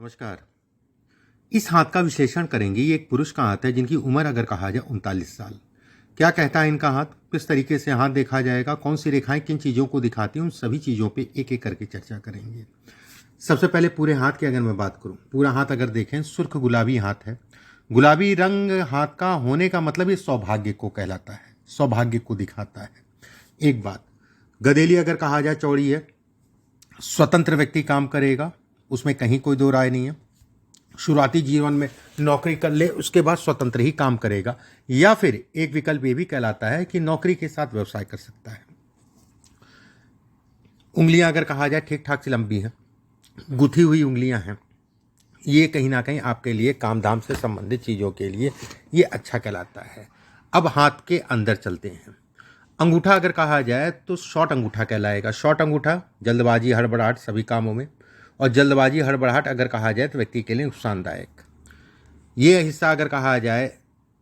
नमस्कार। इस हाथ का विश्लेषण करेंगे। ये एक पुरुष का हाथ है जिनकी उम्र अगर कहा जाए 39 साल। क्या कहता है इनका हाथ, किस तरीके से हाथ देखा जाएगा, कौन सी रेखाएं किन चीज़ों को दिखाती हैं, उन सभी चीज़ों पे एक एक करके चर्चा करेंगे। सबसे पहले पूरे हाथ की अगर मैं बात करूं, पूरा हाथ अगर देखें सुर्ख गुलाबी हाथ है। गुलाबी रंग हाथ का होने का मतलब ये सौभाग्य को कहलाता है, सौभाग्य को दिखाता है। एक बात, गदेली अगर कहा जाए चौड़ी है, स्वतंत्र व्यक्ति काम करेगा, उसमें कहीं कोई दो राय नहीं है। शुरुआती जीवन में नौकरी कर ले, उसके बाद स्वतंत्र ही काम करेगा, या फिर एक विकल्प ये भी कहलाता है कि नौकरी के साथ व्यवसाय कर सकता है। उंगलियां अगर कहा जाए ठीक ठाक सी लंबी है, गुथी हुई उंगलियां हैं। ये कहीं ना कहीं आपके लिए काम धाम से संबंधित चीज़ों के लिए ये अच्छा कहलाता है। अब हाथ के अंदर चलते हैं। अंगूठा अगर कहा जाए तो शॉर्ट अंगूठा कहलाएगा। शॉर्ट अंगूठा जल्दबाजी हड़बड़ाहट सभी कामों में, और जल्दबाजी हड़बड़ाहट अगर कहा जाए तो व्यक्ति के लिए नुकसानदायक। ये हिस्सा अगर कहा जाए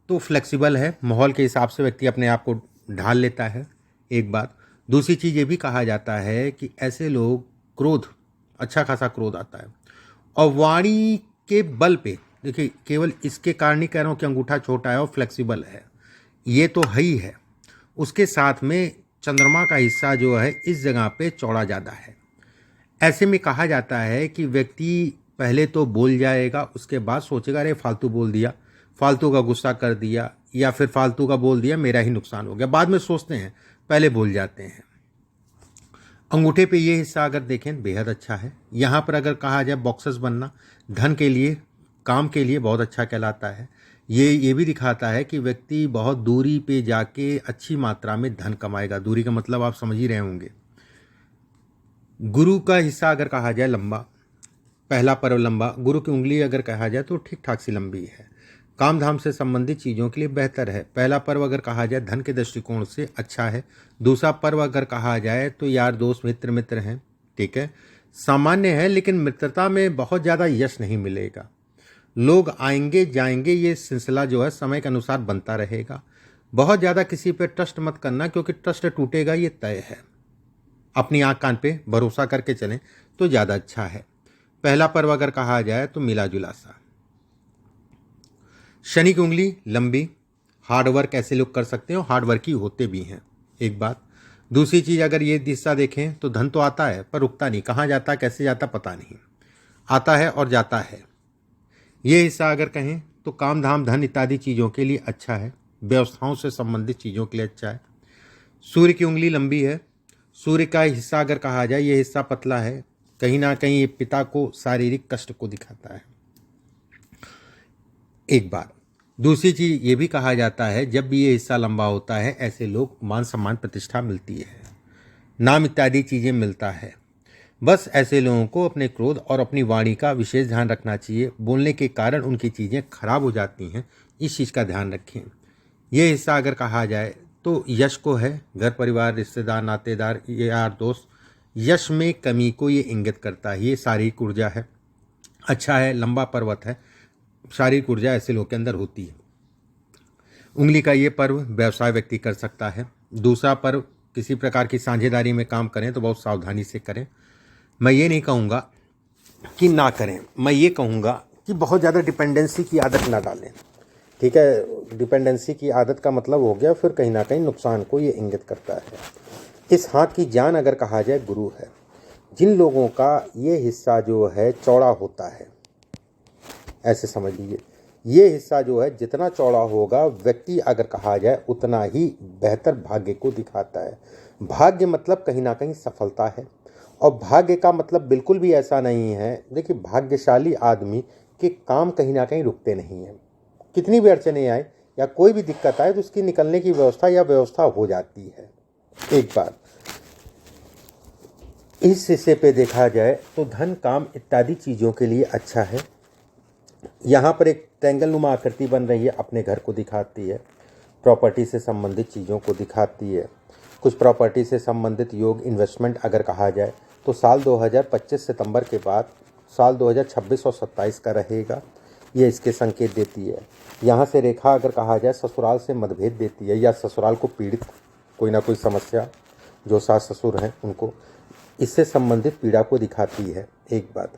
तो फ्लेक्सिबल है, माहौल के हिसाब से व्यक्ति अपने आप को ढाल लेता है। एक बात, दूसरी चीज़ ये भी कहा जाता है कि ऐसे लोग क्रोध, अच्छा खासा क्रोध आता है, और वाणी के बल पे, देखिए केवल इसके कारण नहीं कह रहा हूँ कि अंगूठा छोटा है और फ्लेक्सिबल है, ये तो है ही है, उसके साथ में चंद्रमा का हिस्सा जो है इस जगह पे चौड़ा ज़्यादा है। ऐसे में कहा जाता है कि व्यक्ति पहले तो बोल जाएगा, उसके बाद सोचेगा अरे फालतू बोल दिया, फालतू का गुस्सा कर दिया, या फिर फालतू का बोल दिया, मेरा ही नुकसान हो गया। बाद में सोचते हैं, पहले बोल जाते हैं। अंगूठे पे ये हिस्सा अगर देखें बेहद अच्छा है। यहाँ पर अगर कहा जाए बॉक्सेस बनना, धन के लिए, काम के लिए बहुत अच्छा कहलाता है। ये भी दिखाता है कि व्यक्ति बहुत दूरी पे जाके अच्छी मात्रा में धन कमाएगा। दूरी का मतलब आप समझ ही रहे होंगे। गुरु का हिस्सा अगर कहा जाए लंबा, पहला पर्व लंबा, गुरु की उंगली अगर कहा जाए तो ठीक ठाक सी लंबी है। काम धाम से संबंधित चीज़ों के लिए बेहतर है। पहला पर्व अगर कहा जाए धन के दृष्टिकोण से अच्छा है। दूसरा पर्व अगर कहा जाए तो यार दोस्त मित्र हैं, ठीक है, सामान्य है, लेकिन मित्रता में बहुत ज़्यादा यश नहीं मिलेगा। लोग आएंगे जाएंगे, ये सिलसिला जो है समय के अनुसार बनता रहेगा। बहुत ज़्यादा किसी पे ट्रस्ट मत करना, क्योंकि ट्रस्ट टूटेगा ये तय है। अपनी आँख कान पे भरोसा करके चलें तो ज़्यादा अच्छा है। पहला पर्व अगर कहा जाए तो मिला जुला सा। शनि की उंगली लंबी, हार्डवर्क ऐसे लोग कर सकते हैं और हार्डवर्की होते भी हैं। एक बात, दूसरी चीज़ अगर ये हिस्सा देखें तो धन तो आता है पर रुकता नहीं, कहाँ जाता कैसे जाता पता नहीं, आता है और जाता है। ये हिस्सा अगर कहें तो काम धाम धन इत्यादि चीज़ों के लिए अच्छा है, व्यवस्थाओं से संबंधित चीज़ों के लिए अच्छा है। सूर्य की उंगली लंबी है। सूर्य का हिस्सा अगर कहा जाए ये हिस्सा पतला है, कहीं ना कहीं ये पिता को शारीरिक कष्ट को दिखाता है। एक बार, दूसरी चीज ये भी कहा जाता है जब भी ये हिस्सा लंबा होता है ऐसे लोग मान सम्मान प्रतिष्ठा मिलती है, नाम इत्यादि चीज़ें मिलता है। बस ऐसे लोगों को अपने क्रोध और अपनी वाणी का विशेष ध्यान रखना चाहिए। बोलने के कारण उनकी चीज़ें खराब हो जाती हैं, इस चीज़ का ध्यान रखें। ये हिस्सा अगर कहा जाए तो यश को है, घर परिवार रिश्तेदार नातेदार यार दोस्त, यश में कमी को ये इंगित करता है। ये शारीरिक ऊर्जा है, अच्छा है, लंबा पर्वत है, शारीरिक ऊर्जा ऐसे लोगों के अंदर होती है। उंगली का ये पर्व व्यवसाय व्यक्ति कर सकता है। दूसरा पर्व किसी प्रकार की साझेदारी में काम करें तो बहुत सावधानी से करें। मैं ये नहीं कहूँगा कि ना करें, मैं ये कहूँगा कि बहुत ज़्यादा डिपेंडेंसी की आदत ना डालें, ठीक है। डिपेंडेंसी की आदत का मतलब हो गया फिर कहीं ना कहीं नुकसान को ये इंगित करता है। इस हाथ की जान अगर कहा जाए गुरु है। जिन लोगों का ये हिस्सा जो है चौड़ा होता है, ऐसे समझ लीजिए, ये हिस्सा जो है जितना चौड़ा होगा व्यक्ति अगर कहा जाए उतना ही बेहतर भाग्य को दिखाता है। भाग्य मतलब कहीं ना कहीं सफलता है, और भाग्य का मतलब बिल्कुल भी ऐसा नहीं है। देखिए, भाग्यशाली आदमी के काम कहीं ना कहीं रुकते नहीं हैं। कितनी भी अड़चने आए या कोई भी दिक्कत आए तो उसकी निकलने की व्यवस्था हो जाती है। एक बार इस हिस्से पे देखा जाए तो धन काम इत्यादि चीज़ों के लिए अच्छा है। यहाँ पर एक ट्रायंगल नुमा आकृति बन रही है, अपने घर को दिखाती है, प्रॉपर्टी से संबंधित चीज़ों को दिखाती है। कुछ प्रॉपर्टी से संबंधित योग इन्वेस्टमेंट अगर कहा जाए तो साल 2025 सितंबर के बाद साल 2026 और 27 का रहेगा, ये इसके संकेत देती है। यहाँ से रेखा अगर कहा जाए ससुराल से मतभेद देती है, या ससुराल को पीड़ित कोई ना कोई समस्या, जो सास ससुर हैं उनको, इससे संबंधित पीड़ा को दिखाती है। एक बात,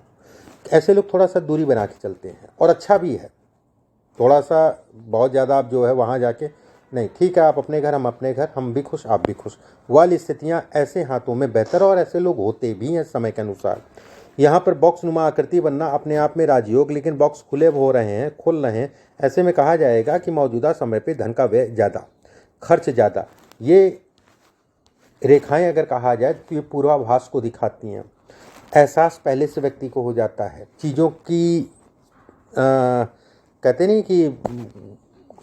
ऐसे लोग थोड़ा सा दूरी बना के चलते हैं, और अच्छा भी है। थोड़ा सा बहुत ज़्यादा आप जो है वहाँ जाके नहीं, ठीक है आप अपने घर, हम अपने घर, हम भी खुश आप भी खुश, वाली स्थितियाँ ऐसे हाथों में बेहतर, और ऐसे लोग होते भी हैं समय के अनुसार। यहाँ पर बॉक्स नुमा आकृति बनना अपने आप में राजयोग, लेकिन बॉक्स खुले हो रहे हैं, खुल रहे हैं, ऐसे में कहा जाएगा कि मौजूदा समय पे धन का व्यय ज़्यादा, खर्च ज़्यादा। ये रेखाएं अगर कहा जाए तो ये पूर्वाभास को दिखाती हैं। एहसास पहले से व्यक्ति को हो जाता है चीज़ों की, कहते नहीं कि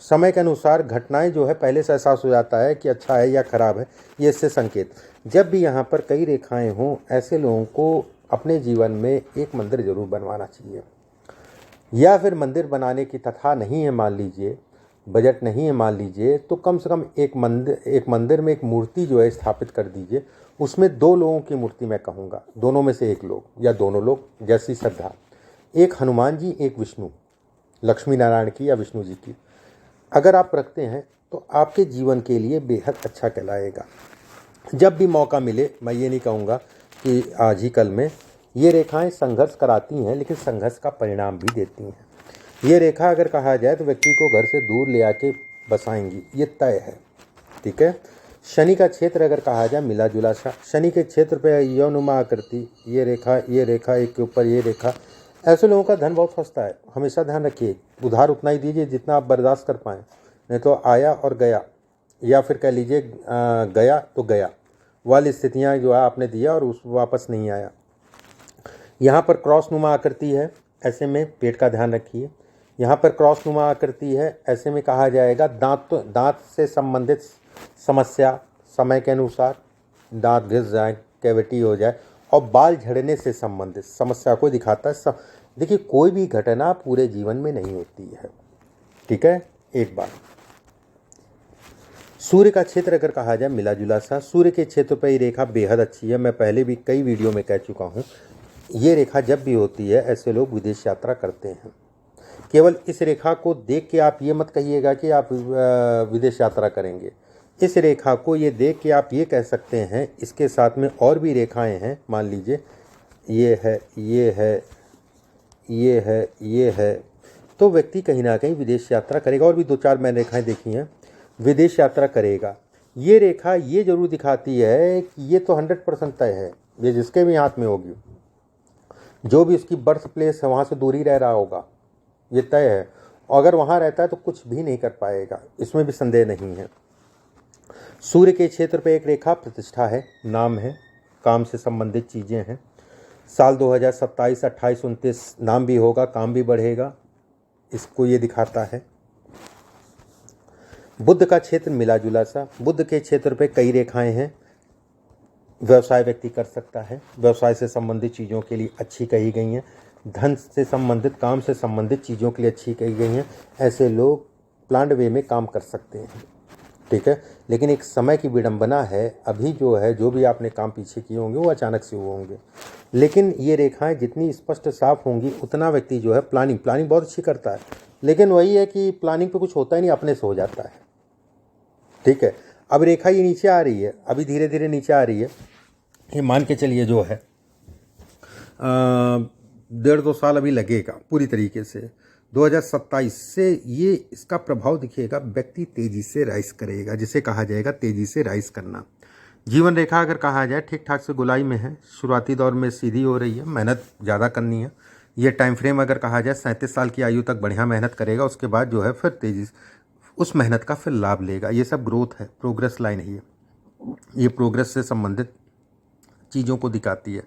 समय के अनुसार घटनाएं जो है पहले से एहसास हो जाता है कि अच्छा है या खराब है, ये इससे संकेत। जब भी यहाँ पर कई रेखाएं हों, ऐसे लोगों को अपने जीवन में एक मंदिर जरूर बनवाना चाहिए, या फिर मंदिर बनाने की तथा नहीं है, मान लीजिए बजट नहीं है मान लीजिए, तो कम से कम एक मंदिर में एक मूर्ति जो है स्थापित कर दीजिए। उसमें 2 लोगों की मूर्ति मैं कहूँगा, दोनों में से एक लोग या दोनों लोग, जैसी श्रद्धा, एक हनुमान जी एक विष्णु, लक्ष्मी नारायण की या विष्णु जी की, अगर आप रखते हैं तो आपके जीवन के लिए बेहद अच्छा कहलाएगा। जब भी मौका मिले, मैं ये नहीं कहूँगा कि आज ही कल में, ये रेखाएं संघर्ष कराती हैं, लेकिन संघर्ष का परिणाम भी देती हैं। ये रेखा अगर कहा जाए तो व्यक्ति को घर से दूर ले आके बसाएंगी, ये तय है। ठीक है। शनि का क्षेत्र अगर कहा जाए मिला जुला सा, शनि के क्षेत्र पे यौनुमा आकृति, ये रेखा एक के ऊपर ये रेखा, ऐसे लोगों का धन बहुत सस्ता है। हमेशा ध्यान रखिए, उधार उतना ही दीजिए जितना आप बर्दाश्त कर पाएँ, नहीं तो आया और गया, या फिर कह लीजिए गया तो गया वाली स्थितियाँ जो है आपने दिया और उस वापस नहीं आया। यहाँ पर क्रॉस नुमा आकृति है, ऐसे में पेट का ध्यान रखिए। यहाँ पर क्रॉस नुमा आकृति है, ऐसे में कहा जाएगा दांत से संबंधित समस्या, समय के अनुसार दांत घिस जाए, कैविटी हो जाए, और बाल झड़ने से संबंधित समस्या को दिखाता है। देखिए कोई भी घटना पूरे जीवन में नहीं होती है, ठीक है। एक बात, सूर्य का क्षेत्र अगर कहा जाए मिला जुला सा, सूर्य के क्षेत्र पर ये रेखा बेहद अच्छी है। मैं पहले भी कई वीडियो में कह चुका हूँ, ये रेखा जब भी होती है ऐसे लोग विदेश यात्रा करते हैं। केवल इस रेखा को देख के आप ये मत कहिएगा कि आप विदेश यात्रा करेंगे। इस रेखा को ये देख के आप ये कह सकते हैं, इसके साथ में और भी रेखाएं हैं, मान लीजिए ये है, ये है, ये है, ये है, तो व्यक्ति कहीं ना कहीं विदेश यात्रा करेगा। और भी 2-4 मैंने रेखाएं देखी हैं, विदेश यात्रा करेगा। ये रेखा ये जरूर दिखाती है कि ये तो 100% तय है, ये जिसके भी हाथ में होगी, जो भी उसकी बर्थ प्लेस है वहाँ से दूर ही रह रहा होगा, ये तय है। और अगर वहाँ रहता है तो कुछ भी नहीं कर पाएगा, इसमें भी संदेह नहीं है। सूर्य के क्षेत्र पे एक रेखा प्रतिष्ठा है, नाम है, काम से संबंधित चीज़ें हैं। साल 2027, 28, 29 नाम भी होगा, काम भी बढ़ेगा, इसको ये दिखाता है। बुध का क्षेत्र मिला जुला सा, बुध के क्षेत्र पे कई रेखाएं हैं। व्यवसाय व्यक्ति कर सकता है, व्यवसाय से संबंधित चीज़ों के लिए अच्छी कही गई हैं। धन से संबंधित, काम से संबंधित चीज़ों के लिए अच्छी कही गई हैं। ऐसे लोग प्लान्ड वे में काम कर सकते हैं, ठीक है। लेकिन एक समय की विडंबना है, अभी जो है जो भी आपने काम पीछे किए होंगे वो अचानक से हुए होंगे। लेकिन ये रेखाएं जितनी स्पष्ट साफ होंगी उतना व्यक्ति जो है प्लानिंग बहुत अच्छी करता है। लेकिन वही है कि प्लानिंग पे कुछ होता ही नहीं, अपने से हो जाता है, ठीक है। अब रेखा ये नीचे आ रही है, अभी धीरे धीरे नीचे आ रही है। ये मान के चलिए जो है 1.5-2 साल अभी लगेगा पूरी तरीके से। 2027 से ये इसका प्रभाव दिखेगा, व्यक्ति तेजी से राइज करेगा, जिसे कहा जाएगा तेजी से राइज करना। जीवन रेखा अगर कहा जाए ठीक ठाक से गोलाई में है, शुरुआती दौर में सीधी हो रही है, मेहनत ज़्यादा करनी है। ये टाइम फ्रेम अगर कहा जाए 37 साल की आयु तक बढ़िया मेहनत करेगा, उसके बाद जो है फिर तेजी उस मेहनत का फिर लाभ लेगा। ये सब ग्रोथ है, प्रोग्रेस लाइन है, ये प्रोग्रेस से संबंधित चीज़ों को दिखाती है।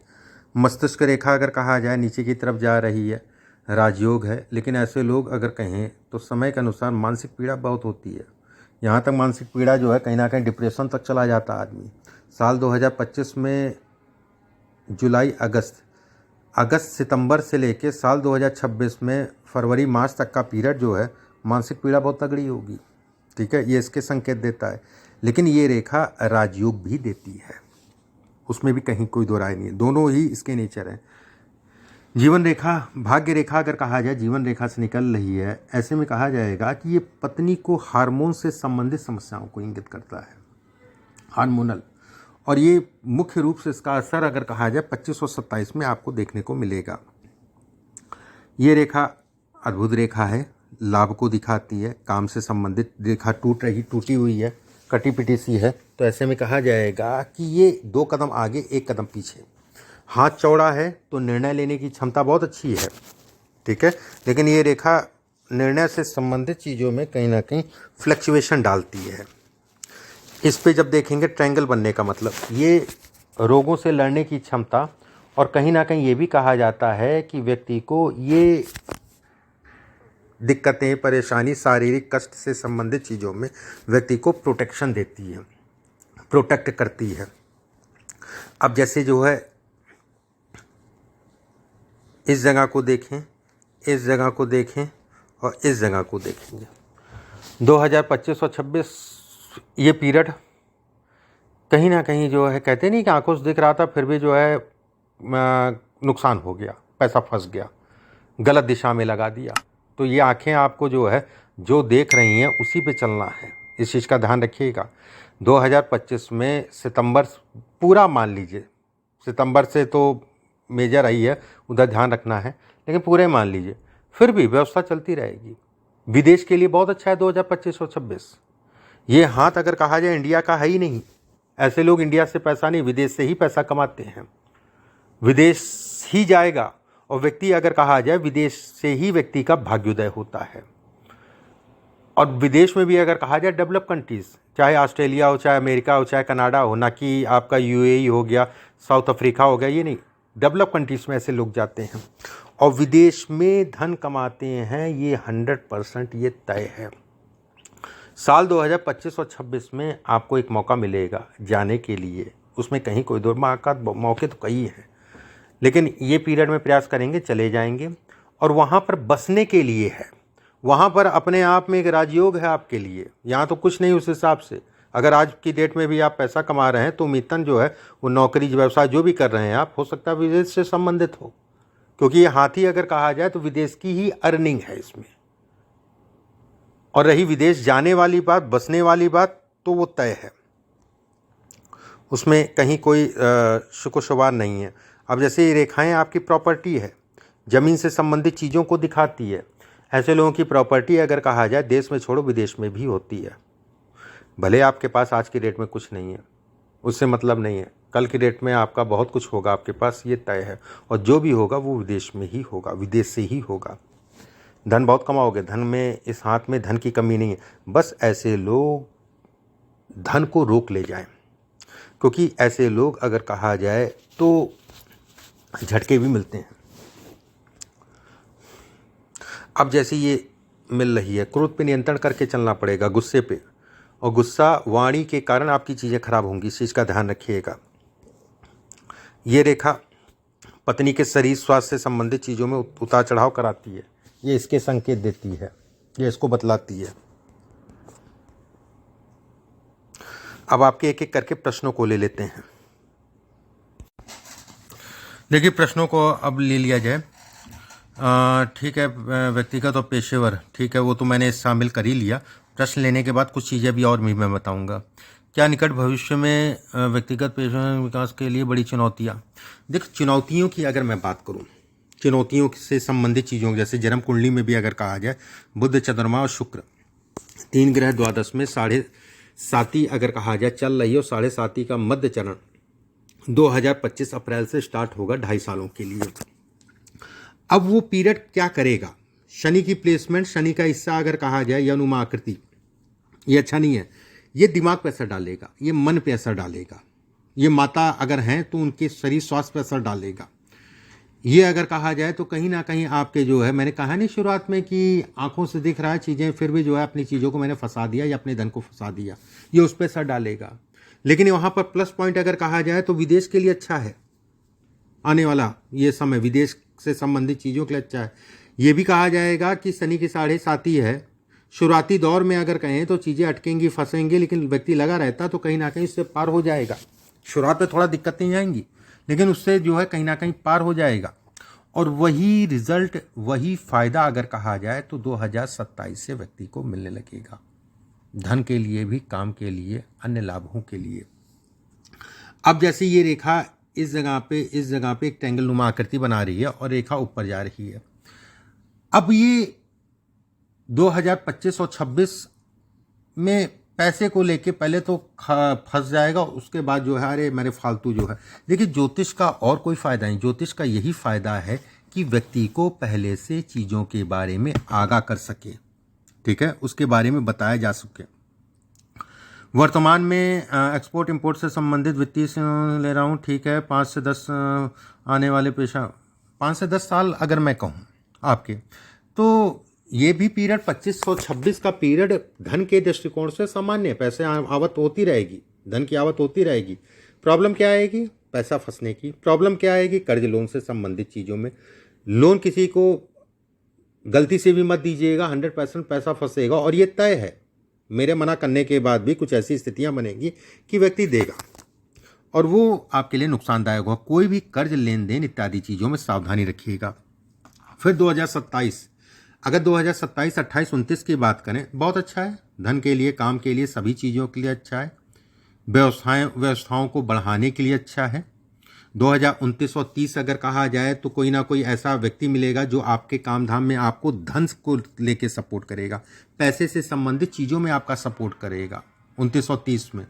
मस्तिष्क रेखा अगर कहा जाए नीचे की तरफ जा रही है, राजयोग है। लेकिन ऐसे लोग अगर कहें तो समय के अनुसार मानसिक पीड़ा बहुत होती है, यहाँ तक मानसिक पीड़ा जो है कहीं ना कहीं डिप्रेशन तक चला जाता आदमी। साल 2025 में जुलाई अगस्त सितंबर से लेके साल 2026 में फरवरी मार्च तक का पीरियड जो है मानसिक पीड़ा बहुत तगड़ी होगी, ठीक है। ये इसके संकेत देता है। लेकिन ये रेखा राजयोग भी देती है, उसमें भी कहीं कोई दो राय नहीं है, दोनों ही इसके नेचर हैं। जीवन रेखा, भाग्य रेखा अगर कहा जाए जीवन रेखा से निकल रही है, ऐसे में कहा जाएगा कि ये पत्नी को हार्मोन से संबंधित समस्याओं को इंगित करता है, हार्मोनल। और ये मुख्य रूप से इसका असर अगर कहा जाए 25 और 27 में आपको देखने को मिलेगा। ये रेखा अद्भुत रेखा है, लाभ को दिखाती है, काम से संबंधित रेखा टूटी हुई है, कटी पिटी सी है, तो ऐसे में कहा जाएगा कि ये 2 कदम आगे 1 कदम पीछे। हाथ चौड़ा है तो निर्णय लेने की क्षमता बहुत अच्छी है, ठीक है, लेकिन ये रेखा निर्णय से संबंधित चीज़ों में कहीं ना कहीं फ्लक्चुएशन डालती है। इस पे जब देखेंगे ट्रायंगल बनने का मतलब ये रोगों से लड़ने की क्षमता, और कहीं ना कहीं ये भी कहा जाता है कि व्यक्ति को ये दिक्कतें, परेशानी, शारीरिक कष्ट से संबंधित चीज़ों में व्यक्ति को प्रोटेक्शन देती है, प्रोटेक्ट करती है। अब जैसे जो है इस जगह को देखें, इस जगह को देखें और इस जगह को देखेंगे, 2025 और 26 ये पीरियड कहीं ना कहीं जो है, कहते नहीं कि आंखों से दिख रहा था फिर भी जो है नुकसान हो गया, पैसा फंस गया, गलत दिशा में लगा दिया। तो ये आंखें आपको जो है जो देख रही हैं उसी पे चलना है, इस चीज़ का ध्यान रखिएगा। 2025 में सितंबर पूरा मान लीजिए, सितंबर से तो मेजर आई है, उधर ध्यान रखना है, लेकिन पूरे मान लीजिए, फिर भी व्यवस्था चलती रहेगी। विदेश के लिए बहुत अच्छा है 2025 और 26। ये हाथ अगर कहा जाए इंडिया का है ही नहीं, ऐसे लोग इंडिया से पैसा नहीं, विदेश से ही पैसा कमाते हैं, विदेश ही जाएगा। और व्यक्ति अगर कहा जाए विदेश से ही व्यक्ति का भाग्योदय होता है। और विदेश में भी अगर कहा जाए डेवलप कंट्रीज़, चाहे ऑस्ट्रेलिया हो, चाहे अमेरिका हो, चाहे कनाडा हो, ना कि आपका यूएई हो गया, साउथ अफ्रीका हो गया, ये नहीं, डेवलप कंट्रीज़ में ऐसे लोग जाते हैं और विदेश में धन कमाते हैं, ये 100% ये तय है। साल 2025 और 26 में आपको एक मौका मिलेगा जाने के लिए, उसमें कहीं कोई दो मौके तो कई हैं, लेकिन ये पीरियड में प्रयास करेंगे, चले जाएंगे। और वहाँ पर बसने के लिए है, वहाँ पर अपने आप में एक राजयोग है आपके लिए, यहाँ तो कुछ नहीं उस हिसाब से। अगर आज की डेट में भी आप पैसा कमा रहे हैं तो उम्मीदन जो है वो नौकरी व्यवसाय जो भी कर रहे हैं आप, हो सकता है विदेश से संबंधित हो, क्योंकि ये हाथी अगर कहा जाए तो विदेश की ही अर्निंग है इसमें। और रही विदेश जाने वाली बात, बसने वाली बात, तो वो तय है, उसमें कहीं कोई शुक्र नहीं है। अब जैसे ये रेखाएं आपकी प्रॉपर्टी है, ज़मीन से संबंधित चीज़ों को दिखाती है। ऐसे लोगों की प्रॉपर्टी अगर कहा जाए देश में छोड़ो विदेश में भी होती है। भले आपके पास आज की डेट में कुछ नहीं है, उससे मतलब नहीं है, कल की डेट में आपका बहुत कुछ होगा आपके पास, ये तय है। और जो भी होगा वो विदेश में ही होगा, विदेश से ही होगा। धन बहुत कमाओगे, धन में, इस हाथ में धन की कमी नहीं है। बस ऐसे लोग धन को रोक ले जाएं, क्योंकि ऐसे लोग अगर कहा जाए तो झटके भी मिलते हैं। अब जैसे ये मिल रही है, क्रोध पे नियंत्रण करके चलना पड़ेगा, गुस्से पे, और गुस्सा वाणी के कारण आपकी चीज़ें खराब होंगी, इस चीज़ का ध्यान रखिएगा। ये रेखा पत्नी के शरीर स्वास्थ्य से संबंधित चीज़ों में उतार चढ़ाव कराती है, ये इसके संकेत देती है, ये इसको बतलाती है। अब आपके एक एक करके प्रश्नों को ले लेते हैं। देखिए प्रश्नों को अब ले लिया जाए, ठीक है, व्यक्तिगत और पेशेवर, ठीक है, वो तो मैंने शामिल कर ही लिया। प्रश्न लेने के बाद कुछ चीज़ें भी और भी मैं बताऊंगा। क्या निकट भविष्य में व्यक्तिगत पेशेवर विकास के लिए बड़ी चुनौतियाँ? देख, चुनौतियों की अगर मैं बात करूँ, चुनौतियों से संबंधित चीज़ों, जैसे जन्म कुंडली में भी अगर कहा जाए बुध, चंद्रमा और शुक्र 3 ग्रह द्वादश में 7.5 अगर कहा जाए चल रही है, और 7.5 का मध्य चरण 2025 अप्रैल से स्टार्ट होगा 2.5 सालों के लिए। अब वो पीरियड क्या करेगा? शनि की प्लेसमेंट, शनि का हिस्सा अगर कहा जाए या अनुमा आकृति, ये अच्छा नहीं है। ये दिमाग पे असर डालेगा, ये मन पे असर डालेगा, ये माता अगर हैं तो उनके शरीर स्वास्थ्य पे असर डालेगा। ये अगर कहा जाए तो कहीं ना कहीं आपके जो है, मैंने कहा नहीं शुरुआत में कि आंखों से दिख रहा है चीज़ें, फिर भी जो है अपनी चीज़ों को मैंने फंसा दिया या अपने धन को फंसा दिया, ये उस पर असर डालेगा। लेकिन वहाँ पर प्लस पॉइंट अगर कहा जाए तो विदेश के लिए अच्छा है, आने वाला ये समय विदेश से संबंधित चीज़ों के लिए अच्छा है। ये भी कहा जाएगा कि शनि की 7.5 है, शुरुआती दौर में अगर कहें तो चीज़ें अटकेंगी, फंसेंगी, लेकिन व्यक्ति लगा रहता तो कहीं ना कहीं इससे पार हो जाएगा। शुरुआत में थोड़ा दिक्कतें आएंगी, लेकिन उससे जो है कहीं ना कहीं पार हो जाएगा। और वही रिजल्ट, वही फायदा अगर कहा जाए तो 2027 से व्यक्ति को मिलने लगेगा, धन के लिए भी, काम के लिए, अन्य लाभों के लिए। अब जैसे ये रेखा इस जगह पे एक ट्रायंगल नुमा आकृति बना रही है और रेखा ऊपर जा रही है, अब ये 2025 और 26 में पैसे को लेके पहले तो फंस जाएगा, उसके बाद जो है अरे मेरे फालतू जो है। देखिए, ज्योतिष का और कोई फायदा नहीं, ज्योतिष का यही फायदा है कि व्यक्ति को पहले से चीज़ों के बारे में आगाह कर सके, ठीक है, उसके बारे में बताया जा सके। वर्तमान में एक्सपोर्ट इंपोर्ट से संबंधित वित्तीय ले रहा हूँ, ठीक है। 5 से 10 आने वाले पेशा, 5 से 10 साल अगर मैं कहूँ आपके, तो ये भी पीरियड 2526 का पीरियड धन के दृष्टिकोण से सामान्य है। पैसे आवत होती रहेगी, धन की आवत होती रहेगी। प्रॉब्लम क्या आएगी? पैसा फंसने की प्रॉब्लम क्या आएगी? कर्ज लोन से संबंधित चीज़ों में। लोन किसी को गलती से भी मत दीजिएगा, 100% पैसा फंसेगा, और ये तय है। मेरे मना करने के बाद भी कुछ ऐसी स्थितियां बनेंगी कि व्यक्ति देगा, और वो आपके लिए नुकसानदायक होगा। कोई भी कर्ज, लेन देन इत्यादि चीज़ों में सावधानी रखिएगा। फिर 2027, अगर 2027, 28, 29 की बात करें, बहुत अच्छा है। धन के लिए, काम के लिए, सभी चीज़ों के लिए अच्छा है। व्यवस्थाओं को बढ़ाने के लिए अच्छा है। 2029 और 30 अगर कहा जाए तो कोई ना कोई ऐसा व्यक्ति मिलेगा जो आपके काम धाम में आपको धन को लेके सपोर्ट करेगा, पैसे से संबंधित चीज़ों में आपका सपोर्ट करेगा 29 और 30 में।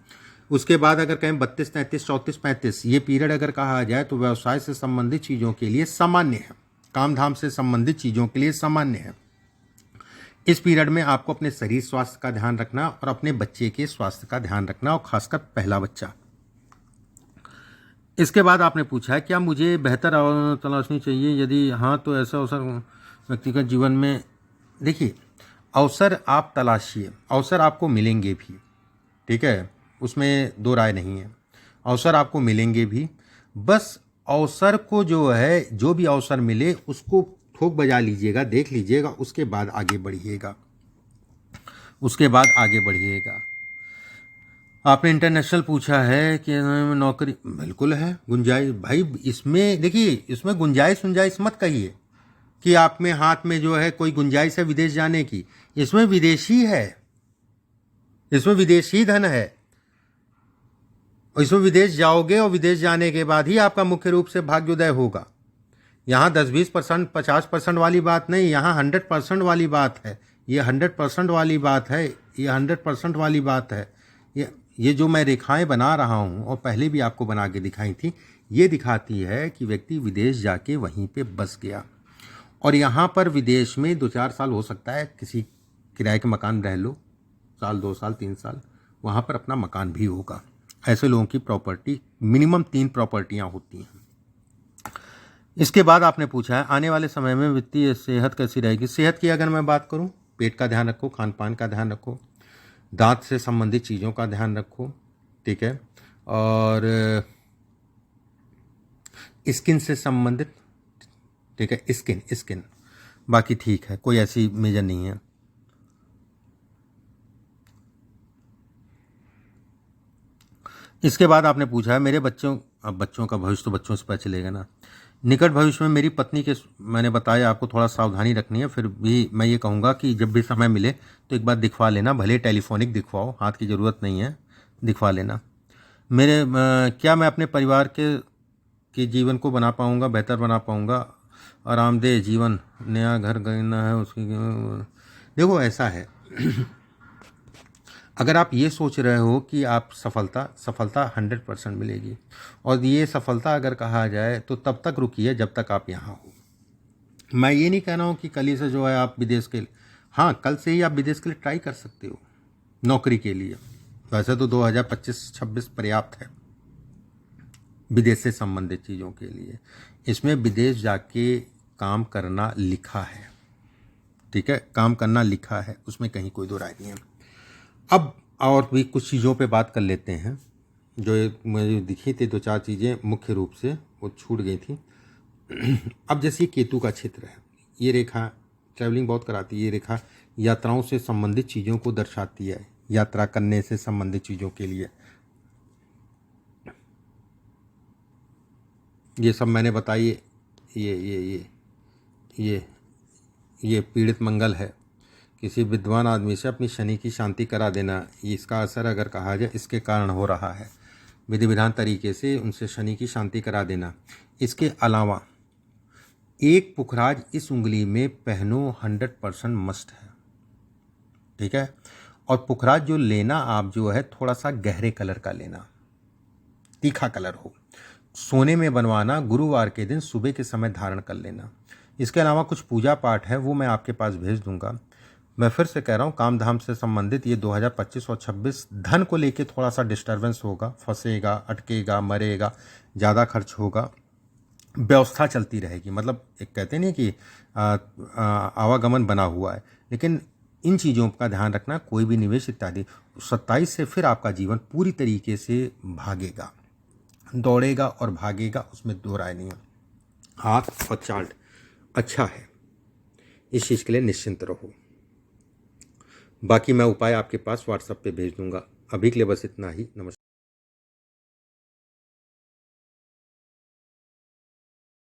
उसके बाद अगर कहें 32, 33, 34, 35, ये पीरियड अगर कहा जाए तो व्यवसाय से संबंधित चीज़ों के लिए सामान्य है, काम धाम से संबंधित चीज़ों के लिए सामान्य है। इस पीरियड में आपको अपने शरीर स्वास्थ्य का ध्यान रखना और अपने बच्चे के स्वास्थ्य का ध्यान रखना, और खासकर पहला बच्चा। इसके बाद आपने पूछा है क्या मुझे बेहतर तलाशनी चाहिए, यदि हाँ तो ऐसा अवसर व्यक्तिगत जीवन में। देखिए, अवसर आप तलाशिए, अवसर आपको मिलेंगे भी, ठीक है, उसमें दो राय नहीं है। अवसर आपको मिलेंगे भी, बस अवसर को जो है, जो भी अवसर मिले उसको ठोक बजा लीजिएगा, देख लीजिएगा, उसके बाद आगे बढ़िएगा, उसके बाद आगे बढ़िएगा। आपने इंटरनेशनल पूछा है कि नौकरी, बिल्कुल है गुंजाइश भाई। इसमें देखिए, इसमें गुंजाइश मत कहिए कि आप में हाथ में जो है कोई गुंजाइश है विदेश जाने की। इसमें विदेशी है, इसमें विदेशी धन है, और इसमें विदेश जाओगे और विदेश जाने के बाद ही आपका मुख्य रूप से भाग्योदय होगा। यहाँ 10-20%, 50% वाली बात नहीं, यहाँ 100% वाली बात है। ये 100% वाली बात है, ये 100% वाली बात है। ये जो मैं रेखाएं बना रहा हूँ, और पहले भी आपको बना के दिखाई थी, ये दिखाती है कि व्यक्ति विदेश जाके वहीं पे बस गया, और यहाँ पर विदेश में 2-4 साल हो सकता है किसी किराए के मकान रह लो, साल 2 साल 3 साल, वहाँ पर अपना मकान भी होगा। ऐसे लोगों की प्रॉपर्टी, मिनिमम 3 प्रॉपर्टियाँ होती हैं। इसके बाद आपने पूछा है आने वाले समय में वित्तीय सेहत कैसी रहेगी। सेहत की अगर मैं बात करूं, पेट का ध्यान रखो, खान पान का ध्यान रखो, दांत से संबंधित चीज़ों का ध्यान रखो, ठीक है, और स्किन से संबंधित, ठीक है, स्किन बाकी ठीक है, कोई ऐसी मेजर नहीं है। इसके बाद आपने पूछा है मेरे बच्चों, अब बच्चों का भविष्य तो बच्चों से पता चलेगा ना। निकट भविष्य में मेरी पत्नी के, मैंने बताया आपको थोड़ा सावधानी रखनी है। फिर भी मैं ये कहूँगा कि जब भी समय मिले तो एक बार दिखवा लेना, भले टेलीफोनिक दिखवाओ, हाथ की ज़रूरत नहीं है, दिखवा लेना। क्या मैं अपने परिवार के जीवन को बना पाऊँगा, बेहतर बना पाऊँगा, आरामदेह जीवन, नया घर खरीदना है उसकी। देखो ऐसा है अगर आप ये सोच रहे हो कि आप सफलता 100% मिलेगी, और ये सफलता अगर कहा जाए तो तब तक रुकिए जब तक आप यहाँ हो। मैं ये नहीं कह रहा हूँ कि कल ही से जो है आप विदेश के, हाँ कल से ही आप विदेश के लिए ट्राई कर सकते हो नौकरी के लिए। वैसे तो 2025-26 पर्याप्त है विदेश से संबंधित चीज़ों के लिए। इसमें विदेश जाके काम करना लिखा है, ठीक है, काम करना लिखा है, उसमें कहीं कोई दो राय नहीं है। अब और भी कुछ चीज़ों पे बात कर लेते हैं जो मुझे दिखी थी, 2-4 चीज़ें मुख्य रूप से वो छूट गई थी। अब जैसे केतु का क्षेत्र है, ये रेखा ट्रैवलिंग बहुत कराती है, ये रेखा यात्राओं से संबंधित चीज़ों को दर्शाती है, यात्रा करने से संबंधित चीज़ों के लिए। ये सब मैंने बताई, ये पीड़ित मंगल है, किसी विद्वान आदमी से अपनी शनि की शांति करा देना, इसका असर अगर कहा जाए इसके कारण हो रहा है। विधि विधान तरीके से उनसे शनि की शांति करा देना। इसके अलावा एक पुखराज इस उंगली में पहनो 100% मस्ट है, ठीक है। और पुखराज जो लेना आप जो है थोड़ा सा गहरे कलर का लेना, तीखा कलर हो। सोने में बनवाना, गुरुवार के दिन सुबह के समय धारण कर लेना। इसके अलावा कुछ पूजा पाठ है वो मैं आपके पास भेज दूंगा। मैं फिर से कह रहा हूँ, काम धाम से संबंधित ये 2025 और 26 धन को लेके थोड़ा सा डिस्टर्बेंस होगा, फंसेगा, अटकेगा, मरेगा, ज़्यादा खर्च होगा, व्यवस्था चलती रहेगी। मतलब एक कहते नहीं कि आवागमन बना हुआ है, लेकिन इन चीज़ों का ध्यान रखना। कोई भी निवेश इत्यादि 27 से फिर आपका जीवन पूरी तरीके से भागेगा, दौड़ेगा और भागेगा, उसमें दो राय नहीं है। हाथ और चार्ट अच्छा है, इस चीज़ के लिए निश्चिंत रहो। बाकी मैं उपाय आपके पास व्हाट्सएप पे भेज दूंगा। अभी के लिए बस इतना ही। नमस्कार।